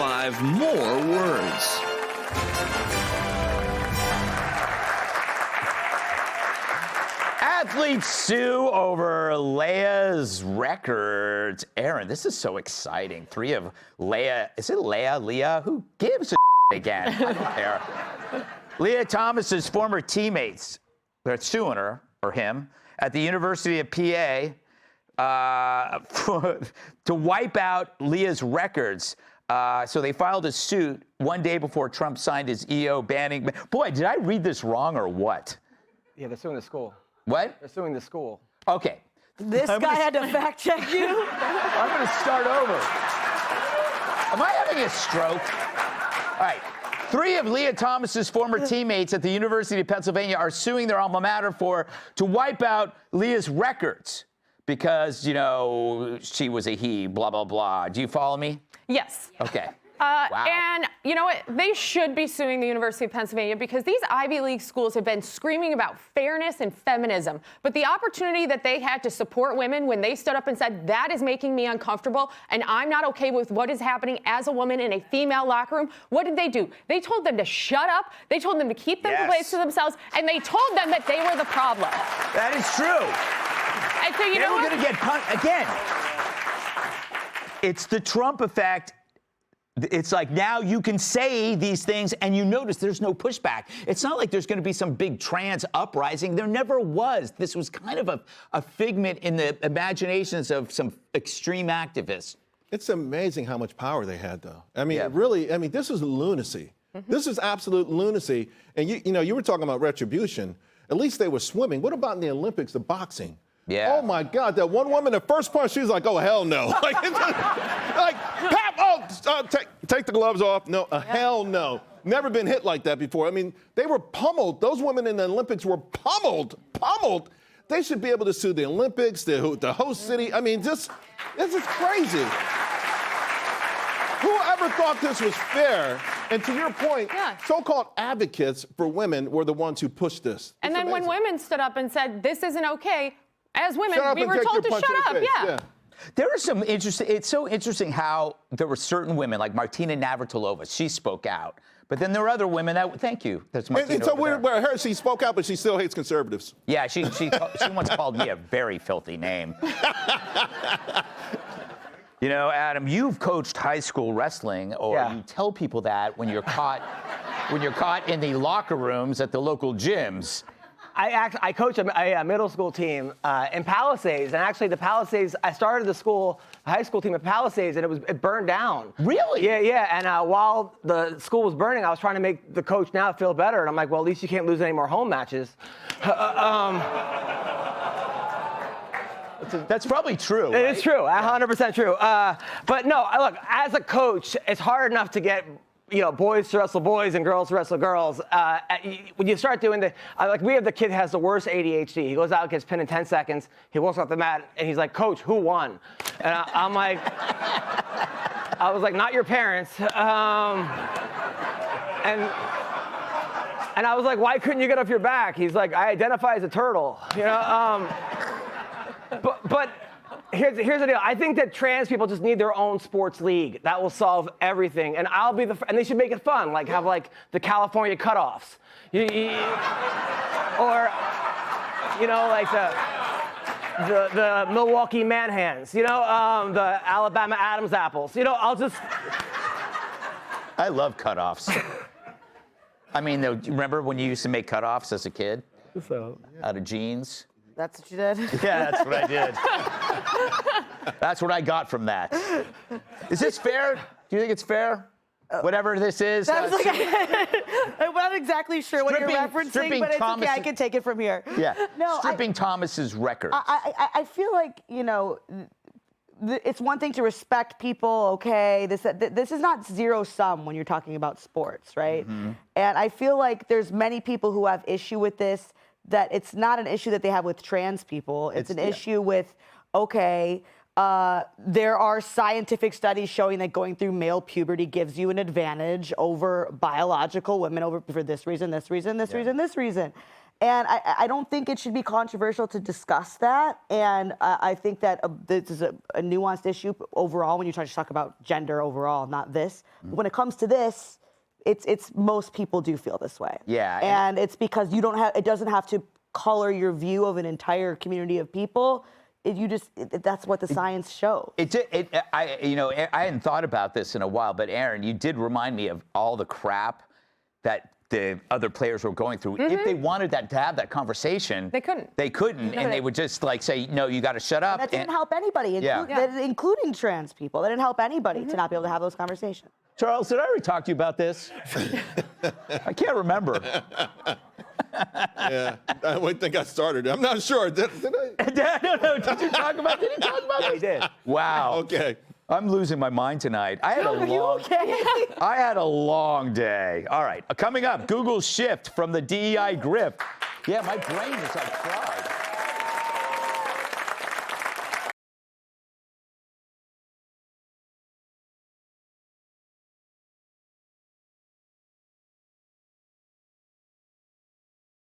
5 more words. Athletes sue over Lia's records. Aaron, this is so exciting. 3 of Lia, is it Lia? Who gives a again? I don't care. Lia Thomas's former teammates, they're suing her, or him, at the University of PA to wipe out Lia's records. So they filed a suit one day before Trump signed his EO banning. Boy, did I read this wrong or what? Yeah, they're suing the school. What? They're suing the school. Okay. This guy had to fact check you? I'm going to start over. Am I having a stroke? All right. 3 of Lia Thomas's former teammates at the University of Pennsylvania are suing their alma mater to wipe out Lia's records because, you know, she was a he, blah, blah, blah. Do you follow me? Yes. Okay. Wow. And you know what? They should be suing the University of Pennsylvania because these Ivy League schools have been screaming about fairness and feminism. But the opportunity that they had to support women when they stood up and said, that is making me uncomfortable and I'm not okay with what is happening as a woman in a female locker room. What did they do? They told them to shut up. They told them to keep their place to themselves. And they told them that they were the problem. That is true. And so, you know we're what? going to get punched again. It's the Trump effect. It's like now you can say these things and you notice there's no pushback. It's not like there's going to be some big trans uprising. There never was. This was kind of a figment in the imaginations of some extreme activists. It's amazing how much power they had, though. I mean, really, I mean, this is lunacy. This is absolute lunacy. And, you know, you were talking about retribution. At least they were swimming. What about in the Olympics, the boxing? Yeah. Oh, my God, that one woman, the first punch, she was like, oh, hell no. like, Pap, take the gloves off. No, hell no. Never been hit like that before. I mean, they were pummeled. Those women in the Olympics were pummeled. They should be able to sue the Olympics, the host city. I mean, this is crazy. Whoever thought this was fair? And to your point, so-called advocates for women were the ones who pushed this. And then when women stood up and said, this isn't okay, as women, we were take told your to punch shut in the up. face. Yeah. There are some interesting, it's so interesting how there were certain women, like Martina Navratilova, she spoke out. But then there were other women that, thank you. That's Martina. It's so weird where her, she spoke out, but she still hates conservatives. Yeah, she once called me a very filthy name. You know, Adam, you've coached high school wrestling, or you tell people that when you're caught in the locker rooms at the local gyms. I coach a middle school team in Palisades, and actually the Palisades, I started the high school team at Palisades, and it burned down. Really? Yeah. And while the school was burning, I was trying to make the coach now feel better, and I'm like, well, at least you can't lose any more home matches. That's probably true. It is true, 100% true. But no, look, as a coach, it's hard enough to get boys to wrestle boys and girls to wrestle girls. When you start doing like we have the kid has the worst ADHD. He goes out, gets pinned in 10 seconds. He walks off the mat, and he's like, Coach, who won? And I'm like, I was like, not your parents. And I was like, why couldn't you get off your back? He's like, I identify as a turtle. But here's the deal. I think that trans people just need their own sports league. That will solve everything. And I'll be and they should make it fun, like have like the California cutoffs. Or, like the Milwaukee Manhands, the Alabama Adams apples. I love cutoffs. I mean, remember when you used to make cutoffs as a kid? Out of jeans? That's what you did? Yeah, that's what I did. That's what I got from that. Is this fair? Do you think it's fair? Whatever this is? I'm not exactly sure what you're referencing, but it's okay. I can take it from here. Yeah. No, stripping Thomas's records. I feel like, it's one thing to respect people, okay? This is not zero sum when you're talking about sports, right? Mm-hmm. And I feel like there's many people who have issue with this, that it's not an issue that they have with trans people. It's an issue with, there are scientific studies showing that going through male puberty gives you an advantage over biological women for this reason, this reason, this reason, this reason. And I don't think it should be controversial to discuss that. And I think that this is a nuanced issue overall when you try to talk about gender overall, not this. But when it comes to this, it's most people do feel this way. Yeah. And it's because it doesn't have to color your view of an entire community of people. That's what the science shows. I hadn't thought about this in a while, but Aaron, you did remind me of all the crap that the other players were going through. If they wanted to have that conversation, They couldn't. They couldn't, and they would just like say, "No, you got to shut up." That didn't help anybody, including trans people. That didn't help anybody to not be able to have those conversations. Charles, did I already talk to you about this? I can't remember. Yeah, I think I started. I'm not sure. Did I? No. Did you talk about? Did he talk about it? He did. Wow. Okay. I'm losing my mind tonight. I had a long day. All right, coming up, Google's shift from the DEI grip. Yeah, my brain is like fried.